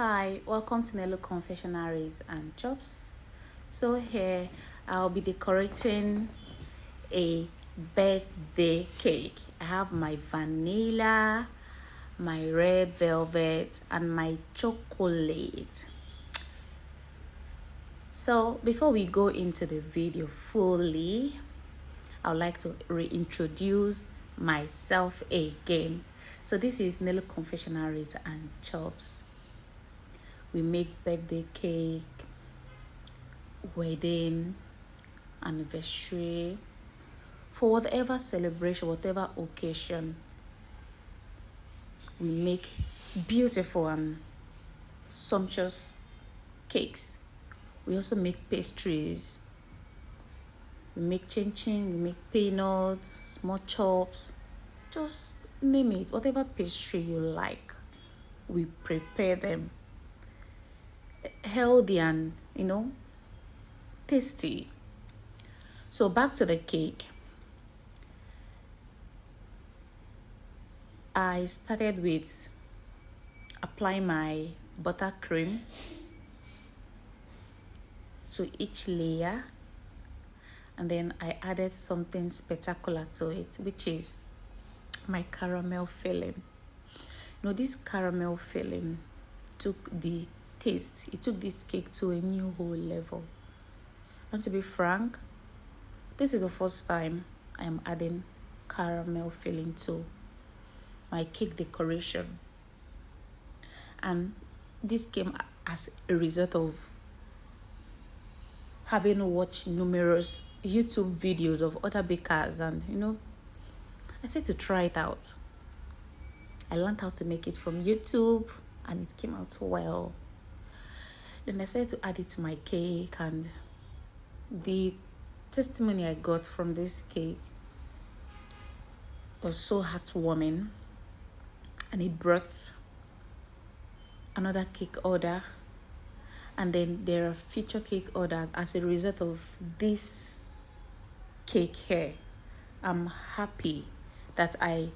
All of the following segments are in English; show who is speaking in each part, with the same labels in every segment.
Speaker 1: Hi, welcome to Nello Confectionaries and Chops. So here I'll be decorating a birthday cake. I have my vanilla, my red velvet, and my chocolate. So before we go into the video fully, I would like to reintroduce myself again. So this is Nello Confectionaries and Chops. We make birthday cake, wedding, anniversary, for whatever celebration, whatever occasion. We make beautiful and sumptuous cakes. We also make pastries. We make chin-chin, we make peanuts, small chops, just name it. Whatever pastry you like, we prepare them. Healthy and, tasty. So back to the cake. I started with applying my buttercream to each layer, and then I added something spectacular to it, which is my caramel filling. This caramel filling took the taste, it took this cake to a new whole level. And to be frank, this is the first time I am adding caramel filling to my cake decoration. And this came as a result of having watched numerous YouTube videos of other bakers, and I said to try it out. I learned how to make it from YouTube and it came out well. Then I decided to add it to my cake, and the testimony I got from this cake was so heartwarming, and it brought another cake order, and then there are future cake orders as a result of this cake here. I'm happy that I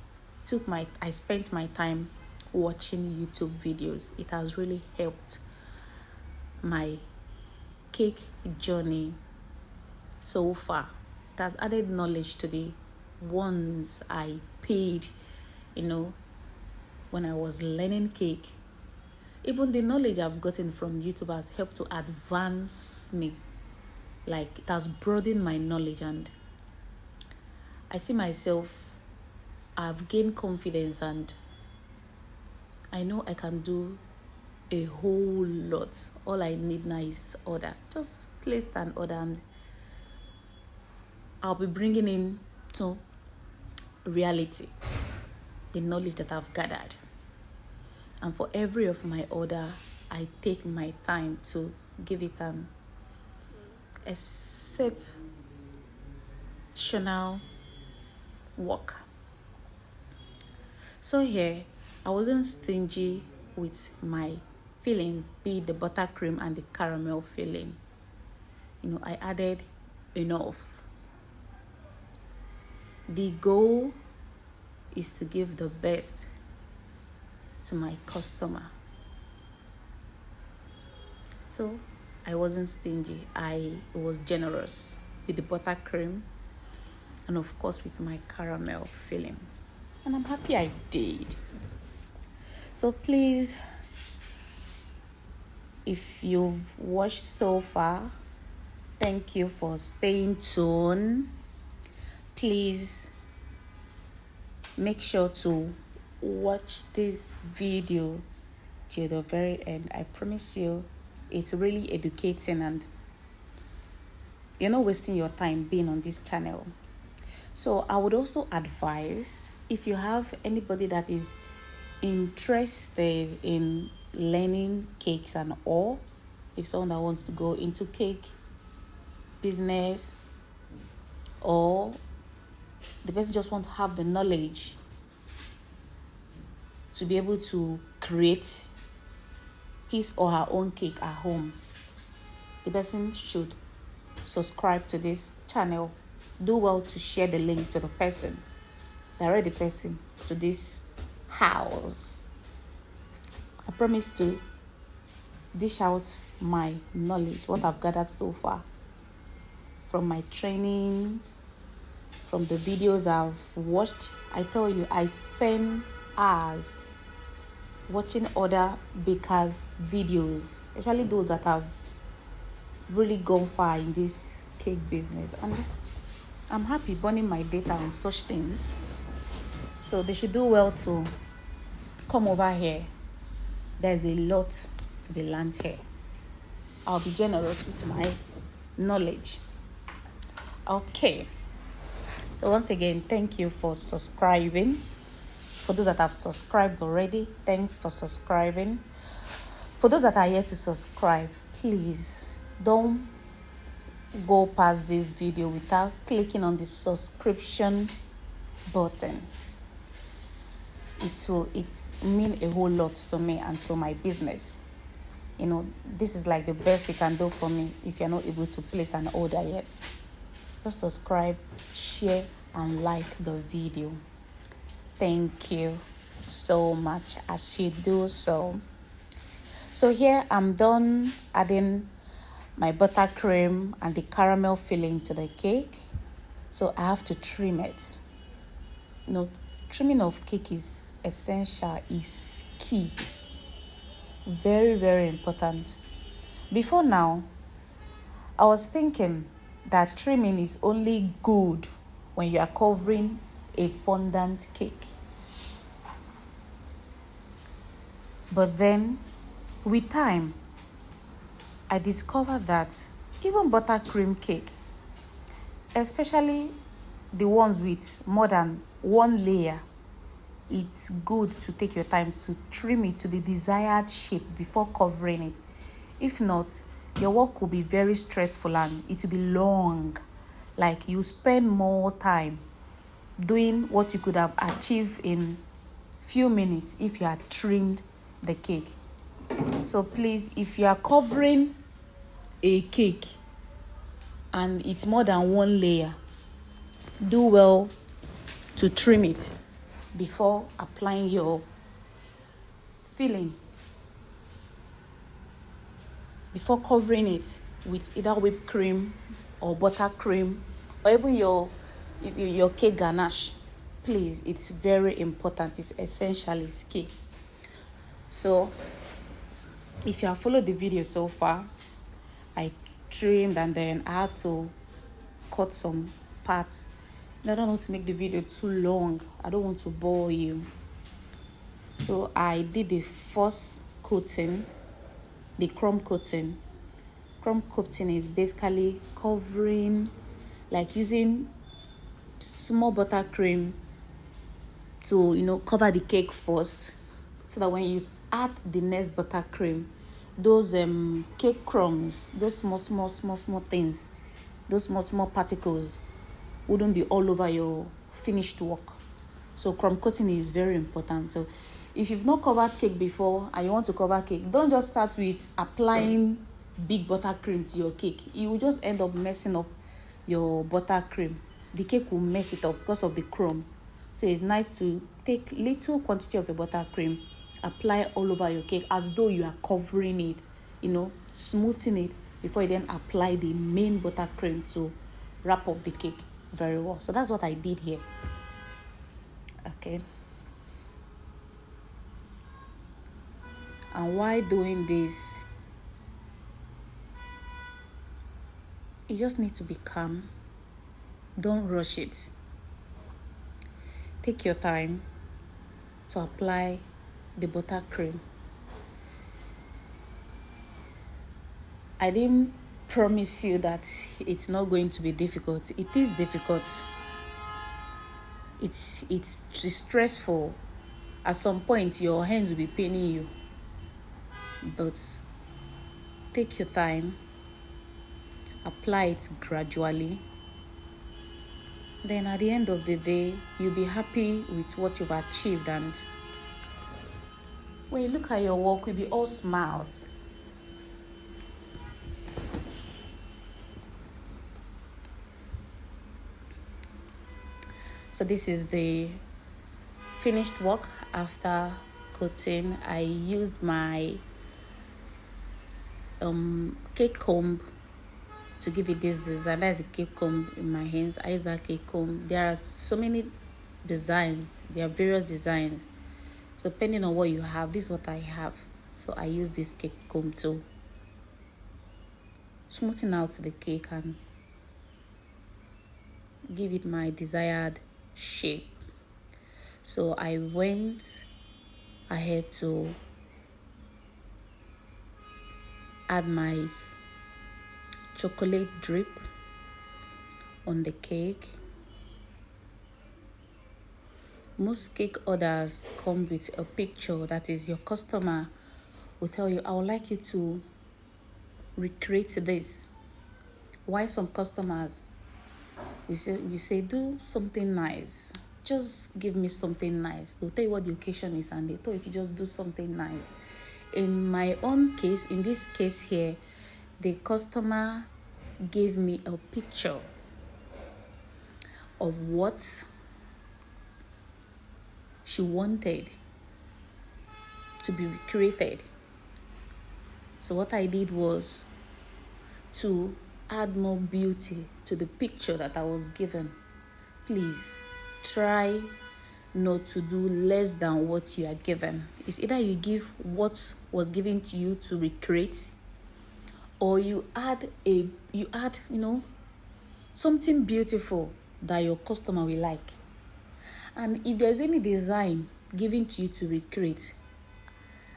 Speaker 1: spent my time watching YouTube videos. It has really helped my cake journey so far. It has added knowledge to the ones I paid, when I was learning cake. Even the knowledge I've gotten from YouTube has helped to advance me. Like, it has broadened my knowledge, and I see myself, I've gained confidence, and I know I can do a whole lot. All I need now is order. Just place an order, and I'll be bringing in to reality the knowledge that I've gathered. And for every of my order, I take my time to give it an exceptional work. So here, I wasn't stingy with my fillings, be it the buttercream and the caramel filling. I added enough. The goal is to give the best to my customer. So I wasn't stingy. I was generous with the buttercream and of course with my caramel filling. And I'm happy I did. So please, if you've watched so far, thank you for staying tuned. Please make sure to watch this video till the very end. I promise you, it's really educating, and you're not wasting your time being on this channel. So I would also advise, if you have anybody that is interested in learning cakes and all, if someone that wants to go into cake business, or the person just wants to have the knowledge to be able to create his or her own cake at home, the person should subscribe to this channel. Do well to share the link to the person, direct the person to this house. I promise to dish out my knowledge, what I've gathered so far from my trainings, from the videos I've watched. I tell you, I spend hours watching other bakers' videos, especially those that have really gone far in this cake business, and I'm happy burning my data on such things. So they should do well to come over here. There's a lot to be learned here. I'll be generous with my knowledge. Okay. So once again, thank you for subscribing. For those that have subscribed already, thanks for subscribing. For those that are yet to subscribe, please don't go past this video without clicking on the subscription button. It mean a whole lot to me and to my business. This is like the best you can do for me if you're not able to place an order yet. Just subscribe, share, and like the video. Thank you so much as you do so. So here I'm done adding my buttercream and the caramel filling to the cake. So I have to trim it. Trimming of cake is essential, is key. Very, very important. Before now, I was thinking that trimming is only good when you are covering a fondant cake. But then, with time, I discovered that even buttercream cake, especially the ones with more than one layer, it's good to take your time to trim it to the desired shape before covering it. If not, your work will be very stressful and it will be long. Like you spend more time doing what you could have achieved in few minutes if you had trimmed the cake. So please, if you are covering a cake and it's more than one layer, do well to trim it before applying your filling, before covering it with either whipped cream or buttercream or even your cake ganache. Please, it's very important. It's essential, it's key. So if you have followed the video so far, I trimmed and then I had to cut some parts. I don't want to make the video too long. I don't want to bore you. So I did the first coating, the crumb coating. Crumb coating is basically covering, like using small buttercream to, cover the cake first, so that when you add the next buttercream, those cake crumbs, those small things, those small particles wouldn't be all over your finished work. So crumb coating is very important. So if you've not covered cake before and you want to cover cake, don't just start with applying big buttercream to your cake. You will just end up messing up your buttercream. The cake will mess it up because of the crumbs. So it's nice to take little quantity of the buttercream, apply all over your cake as though you are covering it, smoothing it before you then apply the main buttercream to wrap up the cake very well. So that's what I did here. Okay. And while doing this, you just need to be calm. Don't rush it. Take your time to apply the buttercream. I didn't promise you that it's not going to be difficult. It is difficult. It's stressful. At some point, your hands will be paining you. But take your time. Apply it gradually. Then at the end of the day, you'll be happy with what you've achieved. And when you look at your work, you'll be all smiles. So this is the finished work after coating. I used my cake comb to give it this design. That's a cake comb in my hands. I use that cake comb. There are so many designs. There are various designs. So depending on what you have, this is what I have. So I use this cake comb to smoothen out the cake and give it my desired shape. So I went ahead to add my chocolate drip on the cake. Most cake orders come with a picture, that is, your customer will tell you, I would like you to recreate this. Why some customers we say do something nice, just give me something nice. They'll tell you what the occasion is and they tell you to just do something nice. In my own case, in this case here, the customer gave me a picture of what she wanted to be recreated. So what I did was to add more beauty to the picture that I was given. Please try not to do less than what you are given. It's either you give what was given to you to recreate, or you add something beautiful that your customer will like. And if there's any design given to you to recreate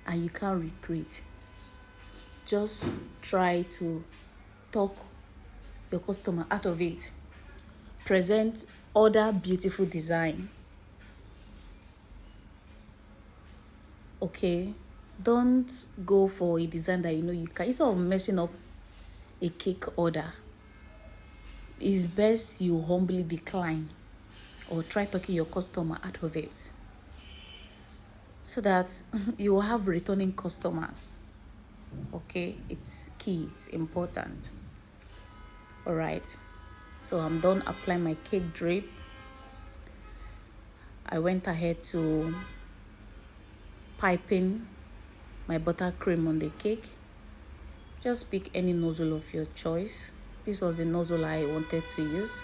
Speaker 1: and you can't recreate, just try to talk your customer out of it. Present other beautiful design. Okay? Don't go for a design that you can. Instead of messing up a cake order, it's best you humbly decline or try talking your customer out of it, so that you will have returning customers. Okay, it's key, it's important. All right, so I'm done applying my cake drip. I went ahead to piping my buttercream on the cake. Just pick any nozzle of your choice. This was the nozzle I wanted to use,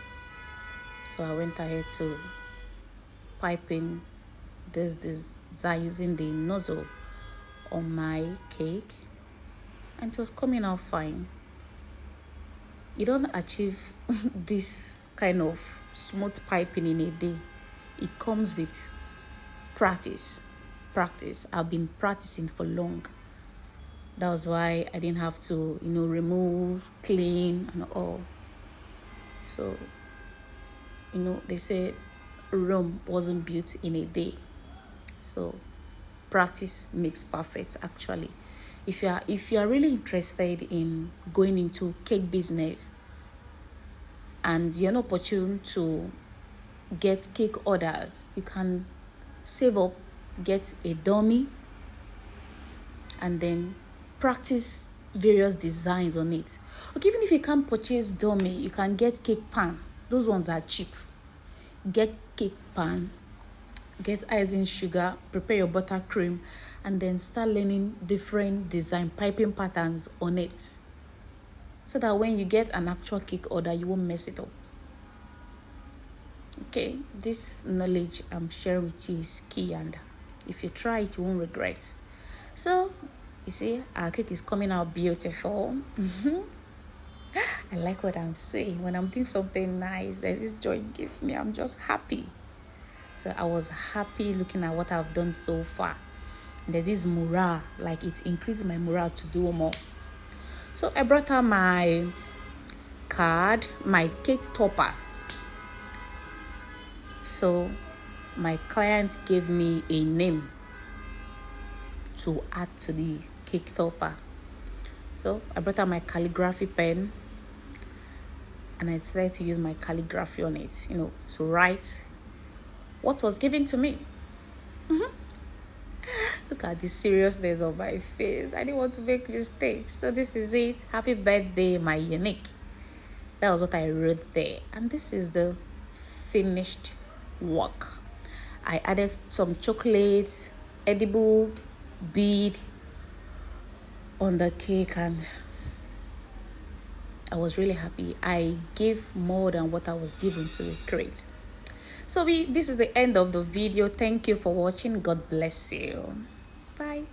Speaker 1: so I went ahead to piping this design using the nozzle on my cake, and it was coming out fine. You don't achieve this kind of smooth piping in a day. It comes with practice. I've been practicing for long. That was why I didn't have to remove, clean and all. So they say Rome wasn't built in a day. So practice makes perfect, actually. If you are really interested in going into cake business and you're not opportune to get cake orders, you can save up, get a dummy, and then practice various designs on it. Okay, even if you can't purchase dummy, you can get cake pan. Those ones are cheap. Get cake pan, get icing sugar, prepare your buttercream, and then start learning different design piping patterns on it, so that when you get an actual cake order, you won't mess it up. Okay, this knowledge I'm sharing with you is key, and if you try it, you won't regret. So you see, our cake is coming out beautiful. I like what I'm saying. When I'm doing something nice, there's this joy it gives me. I'm just happy. So I was happy looking at what I've done so far. There's this morale, like it increased my morale to do more. So I brought out my card, my cake topper. So my client gave me a name to add to the cake topper. So I brought out my calligraphy pen, and I decided to use my calligraphy on it, to write what was given to me. Look at the seriousness of my face. I didn't want to make mistakes. So this is it. Happy birthday, my unique. That was what I wrote there. And this is the finished work. I added some chocolate, edible bead on the cake, and I was really happy. I gave more than what I was given to create. So this is the end of the video. Thank you for watching. God bless you. Bye.